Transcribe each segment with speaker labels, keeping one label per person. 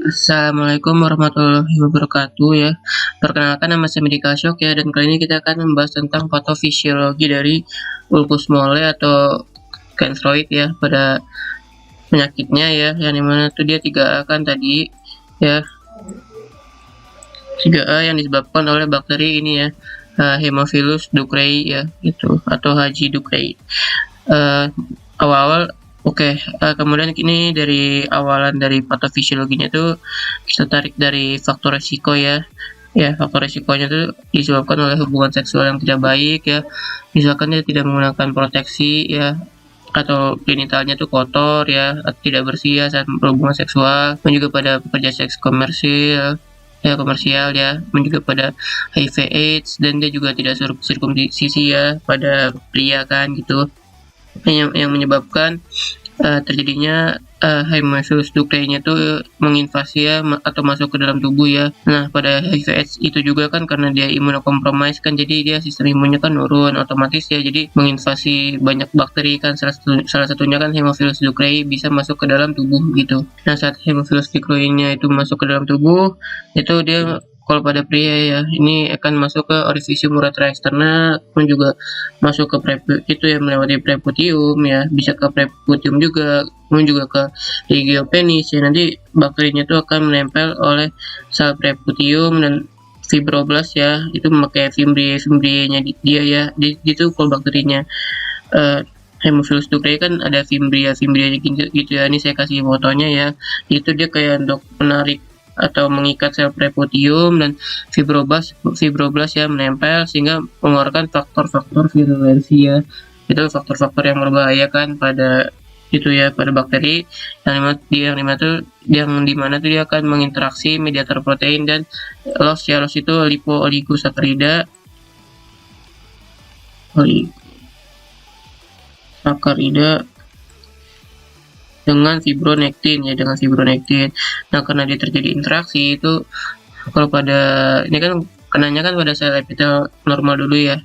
Speaker 1: Assalamualaikum warahmatullahi wabarakatuh ya. Perkenalkan nama saya Medi Kasyok ya, dan kali ini kita akan membahas tentang patofisiologi dari ulkus mole atau cancroid ya, pada penyakitnya ya, yang dimana tuh dia 3A kan tadi ya. 3A yang disebabkan oleh bakteri ini ya, Haemophilus ducreyi ya, itu atau H. ducreyi. Awal-awal kemudian ini dari awalan dari patofisiologinya tuh kita tarik dari faktor resiko ya. Ya, faktor resikonya tuh disebabkan oleh hubungan seksual yang tidak baik ya. Misalkan dia tidak menggunakan proteksi ya, atau genitalnya tuh kotor ya, atau tidak bersih ya saat berhubungan seksual, dan juga pada pekerja seks komersial ya, dan juga pada HIV AIDS, dan dia juga tidak sirkumsisi ya pada pria kan gitu, yang menyebabkan terjadinya Haemophilus ducreyi-nya tuh menginvasi ya, atau masuk ke dalam tubuh ya. Nah, pada HIV AIDS itu juga kan karena dia imunokompromis kan, jadi dia sistem imunnya kan nurun otomatis ya, jadi menginvasi banyak bakteri kan, salah satunya kan Haemophilus ducreyi bisa masuk ke dalam tubuh gitu. Nah, saat Haemophilus ducreyi-nya itu masuk ke dalam tubuh, itu dia kalau pada pria ya, ini akan masuk ke orifisium uretra eksterna, pun juga masuk ke itu ya, melewati preputium ya, bisa ke preputium juga, pun juga ke ligiopenis ya. Nanti bakterinya itu akan menempel oleh sel preputium dan fibroblast ya, itu memakai fimbrianya dia ya. Itu kalau bakterinya Haemophilus ducreyi kan ada fimbria gitu ya. Ini saya kasih fotonya ya. Itu dia kayak untuk menarik atau mengikat sel preputium, dan fibroblast ya menempel sehingga mengeluarkan faktor-faktor virulensi ya. Itu faktor-faktor yang berbahaya kan pada itu ya, pada bakteri yang dimana tuh dia akan menginteraksi mediator protein dan loss itu lipooligosakarida dengan fibronektin. Nah, karena dia terjadi interaksi itu, kalau pada ini kan kenanya kan pada sel epitel normal dulu ya,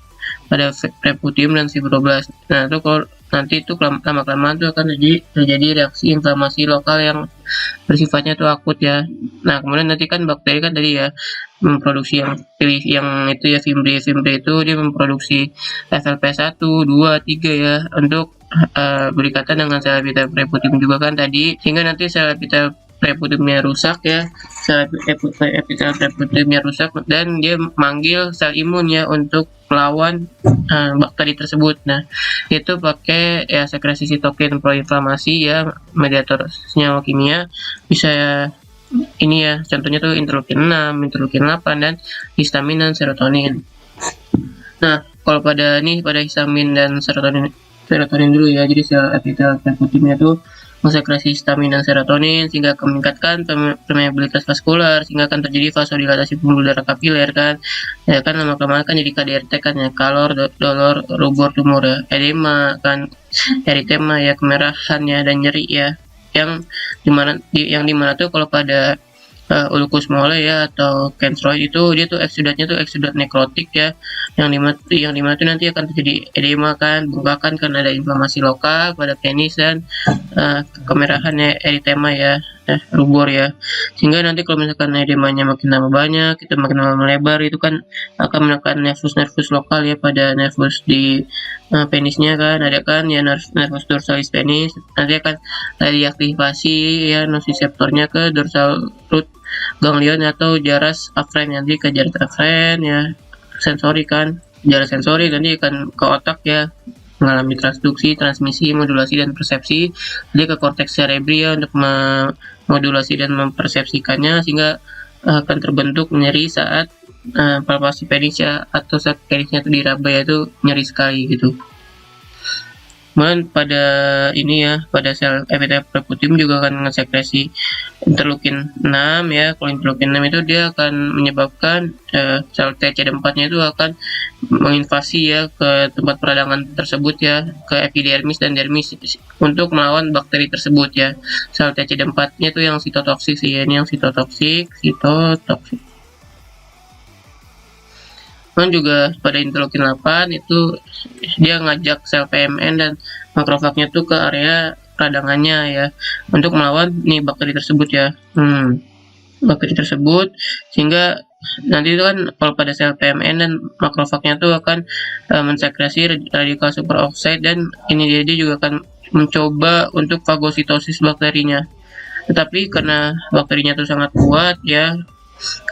Speaker 1: pada preputium dan fibroblast. Nah, itu kalau nanti itu lama-kelamaan tuh akan terjadi reaksi inflamasi lokal yang bersifatnya tuh akut ya. Nah, kemudian nanti kan bakteri kan tadi ya memproduksi yang itu ya, fimbria itu dia memproduksi FLP1, 2, 3 ya, untuk berikatan dengan sel epitel preputium juga kan tadi, sehingga nanti sel epitel preputiumnya rusak ya, sel epitel preputiumnya rusak, dan dia manggil sel imun ya untuk melawan bakteri tersebut. Nah, itu pakai ya sekresi sitokin proinflamasi ya, mediator senyawa kimia, bisa ini ya, contohnya tuh interleukin 6, interleukin 8, dan histamin dan serotonin. Nah, kalau pada histamin dan serotonin dulu ya. Jadi sel epitel preputiumnya tuh mensekresi histamin dan serotonin sehingga akan meningkatkan permeabilitas vaskular, sehingga akan terjadi vasodilatasi pembuluh darah kapiler kan. Ya kan, lama-kelamaan kan jadi KDRT kan ya, kalor, dolor, rubor, tumor ya, edema kan, eritema ya, kemerahan ya, dan nyeri ya. Yang dimana tuh kalau pada ulkus mole ya atau cancroid itu, dia tuh eksudat nekrotik ya, yang dimana tuh nanti akan terjadi edema kan, bengkakan kan, ada inflamasi lokal pada penis, dan kemerahan ya, eritema ya, rubor ya, sehingga nanti kalau misalkan edemanya makin lama banyak, itu makin lama melebar, itu kan akan menekan nervus lokal ya, pada nervus di penisnya kan, ada kan ya, nervus dorsalis penis, nanti akan diaktifasi ya nociceptornya ke dorsal root ganglion atau jaras afren, nanti ke jaras afren ya, sensori kan, jaras sensori nanti akan ke otak ya, mengalami transduksi, transmisi, modulasi, dan persepsi. Jadi ke korteks cerebri ya, untuk memodulasi dan mempersepsikannya, sehingga akan terbentuk nyeri saat palpasi penis ya, atau saat penisnya itu diraba ya, itu nyeri sekali gitu. Kemudian pada ini ya, pada sel epitel preputium juga akan mensekresi interleukin 6 ya. Kalau interleukin 6 itu dia akan menyebabkan sel TCD4-nya itu akan menginvasi ya ke tempat peradangan tersebut ya, ke epidermis dan dermis, untuk melawan bakteri tersebut ya. Sel TCD4-nya itu yang sitotoksik sih ya, ini yang sitotoksik. Kemudian juga pada interleukin 8 itu dia ngajak sel PMN dan makrofagnya tuh ke area peradangannya ya, untuk melawan nih bakteri tersebut ya. bakteri tersebut, sehingga nanti itu kan kalau pada sel PMN dan makrofagnya tuh akan mensekresi radikal superoksida, dan ini dia juga akan mencoba untuk fagositosis bakterinya. Tetapi karena bakterinya tuh sangat kuat ya,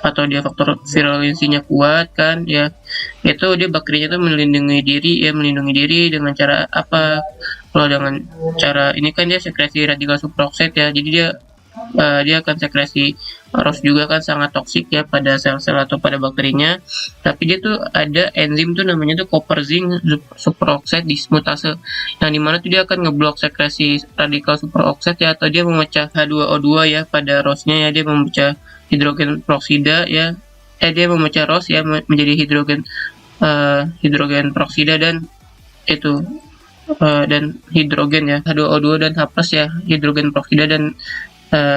Speaker 1: atau dia faktor virulensinya kuat kan ya, itu dia bakterinya tuh melindungi diri dengan cara apa? Kalau dengan cara ini kan dia sekresi radikal superoksida ya, jadi dia akan sekresi ROS juga kan, sangat toksik ya pada sel-sel atau pada bakterinya. Tapi dia tuh ada enzim tuh namanya tuh copper zinc superoxide dismutase, yang dimana tuh dia akan ngeblok sekresi radikal superoksida ya, atau dia memecah H2O2 ya pada ROS-nya ya, dia memecah hidrogen peroksida ya, dia memecah ROS ya menjadi hidrogen peroksida dan itu dan hidrogen ya, H2O2 dan H+ ya, hidrogen peroksida dan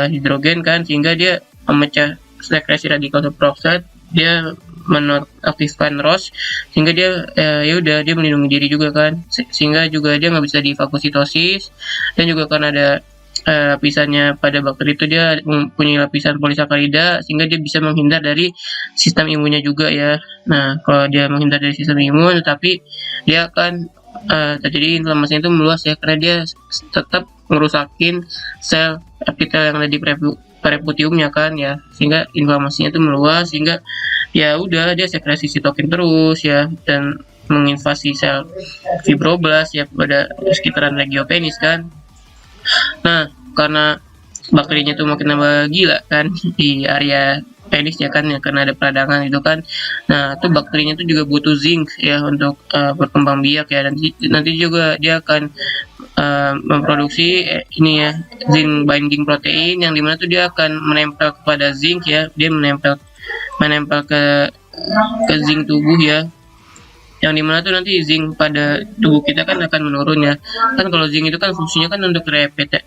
Speaker 1: hidrogen kan, sehingga dia memecah sekresi radikal superoksida, dia menonaktifkan ROS, sehingga dia ya udah dia melindungi diri juga kan, sehingga juga dia nggak bisa difagositosis, dan juga kan ada lapisannya pada bakteri itu dia mempunyai lapisan polisakarida, sehingga dia bisa menghindar dari sistem imunnya juga ya. Nah, kalau dia menghindar dari sistem imun, tapi dia akan terjadi inflamasinya itu meluas ya, karena dia tetap ngerusakin sel epitel yang ada di pereputiumnya kan ya, sehingga inflamasinya itu meluas, sehingga ya udah dia sekresi sitokin terus ya, dan menginvasi sel fibroblast ya pada sekitaran regiopenis kan. Nah, karena bakterinya tuh makin nambah gila kan di area penis ya kan ya, karena ada peradangan itu kan. Nah, itu bakterinya tuh juga butuh zinc ya untuk berkembang biak ya, dan nanti juga dia akan memproduksi ini ya, zinc binding protein, yang dimana tuh dia akan menempel kepada zinc ya, dia menempel ke zinc tubuh ya, yang dimana tuh nanti zinc pada tubuh kita kan akan menurun ya kan. Kalau zinc itu kan fungsinya kan untuk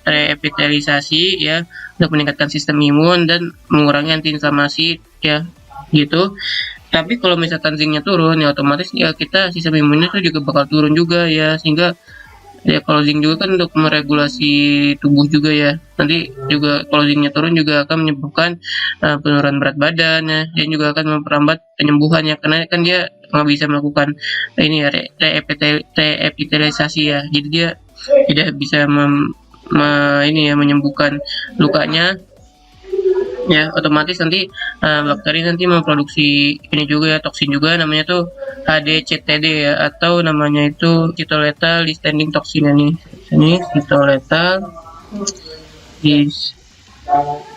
Speaker 1: reepitelisasi ya, untuk meningkatkan sistem imun dan mengurangi antiinflamasi ya gitu. Tapi kalau misalkan zincnya turun ya, otomatis ya kita sistem imunnya tuh juga bakal turun juga ya, sehingga ya kalau zinc juga kan untuk meregulasi tubuh juga ya, nanti juga kalau zincnya turun juga akan menyebabkan penurunan berat badan ya, dan juga akan memperlambat penyembuhan ya, karena kan dia nggak bisa melakukan ini ya, reepitelisasi ya, jadi dia tidak bisa ini ya, menyembuhkan lukanya ya. Otomatis nanti bakteri nanti memproduksi ini juga ya, toksin juga, namanya tuh HDCTD ya, atau namanya itu cytolethal distending toxin nih. Ini cytolethal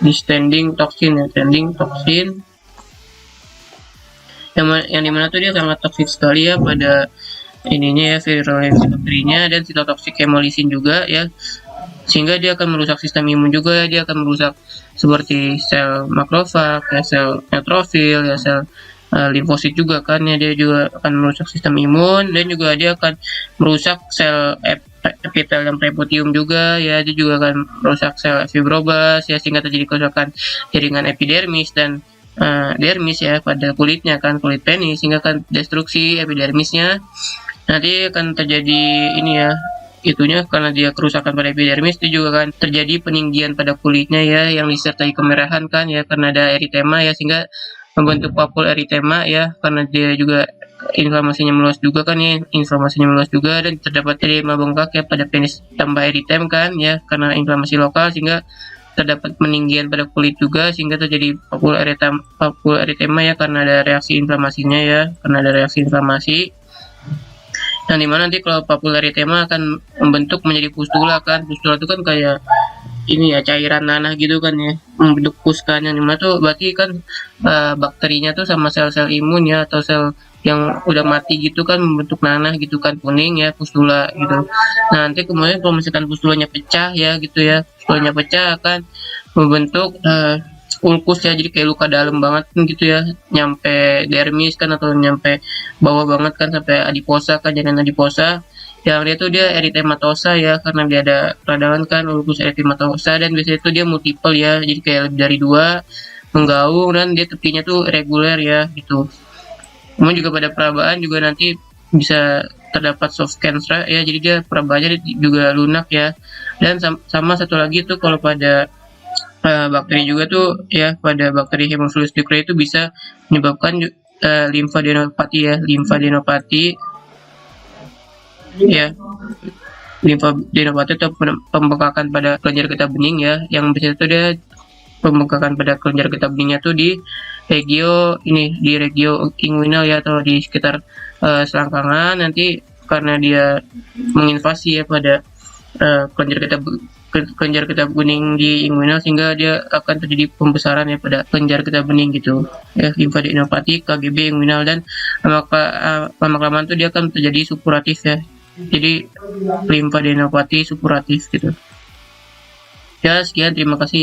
Speaker 1: distending toxin ya, distending toxin yang dimana tuh dia sangat toksik sekali ya pada ininya ya, virulensi bakterinya, dan sitotoksik hemolisin juga ya, sehingga dia akan merusak sistem imun juga, dia akan merusak seperti sel makrofag ya, sel neutrofil ya, sel limfosit juga kan ya, dia juga akan merusak sistem imun, dan juga dia akan merusak sel epitelium preputium juga ya, dia juga akan merusak sel fibroblast ya, sehingga terjadi kerusakan jaringan epidermis dan dermis ya pada kulitnya kan, kulit penis, sehingga akan destruksi epidermisnya. Nanti akan terjadi ini ya, itunya karena dia kerusakan pada epidermis, itu juga akan terjadi peninggian pada kulitnya ya, yang disertai kemerahan kan ya, karena ada eritema ya, sehingga membentuk papul eritema ya, karena dia juga inflamasinya meluas juga kan ya, dan terdapat eritema bengkak ya pada penis tambah eritem kan ya, karena inflamasi lokal, sehingga terdapat peninggian pada kulit juga, sehingga terjadi papul eritema ya, karena ada reaksi inflamasinya ya, yang dimana nanti kalau papul eritema akan membentuk menjadi pustula kan. Pustula itu kan kayak ini ya, cairan nanah gitu kan ya, membentuk pus kan, yang dimana tuh berarti kan bakterinya tuh sama sel-sel imun ya, atau sel yang udah mati gitu kan, membentuk nanah gitu kan, kuning ya, pustula gitu. Nah, nanti kemudian kalau misalkan pustulanya pecah ya gitu ya, pustulanya pecah akan membentuk ulkus ya, jadi kayak luka dalam banget gitu ya, nyampe dermis kan, atau nyampe bawah banget kan, sampai adiposa kan, jaringan adiposa, yang dia tuh dia eritematosa ya, karena dia ada peradangan kan, ulkus eritematosa, dan biasanya itu dia multiple ya, jadi kayak lebih dari 2 menggaung, dan dia tepinya tuh reguler ya gitu. Kemudian juga pada perabaan juga nanti bisa terdapat soft cancer ya, jadi dia perabaannya juga lunak ya. Dan sama satu lagi tuh kalau pada bakteri juga tuh ya, pada bakteri Haemophilus ducreyi itu bisa menyebabkan limfadenopati ya, limfadenopati ya, limfadenopati atau pembengkakan pada kelenjar getah bening ya, yang biasanya itu dia pembengkakan pada kelenjar getah beningnya tuh di regio inguinal ya, atau di sekitar selangkangan. Nanti karena dia menginvasi ya pada kelenjar getah bening di inguinal, sehingga dia akan terjadi pembesaran ya pada kelenjar getah bening gitu ya, limfadenopati KGB inguinal. Dan lama-kelamaan tuh dia akan terjadi supuratif ya, jadi limfadenopati supuratif gitu ya. Sekian, terima kasih.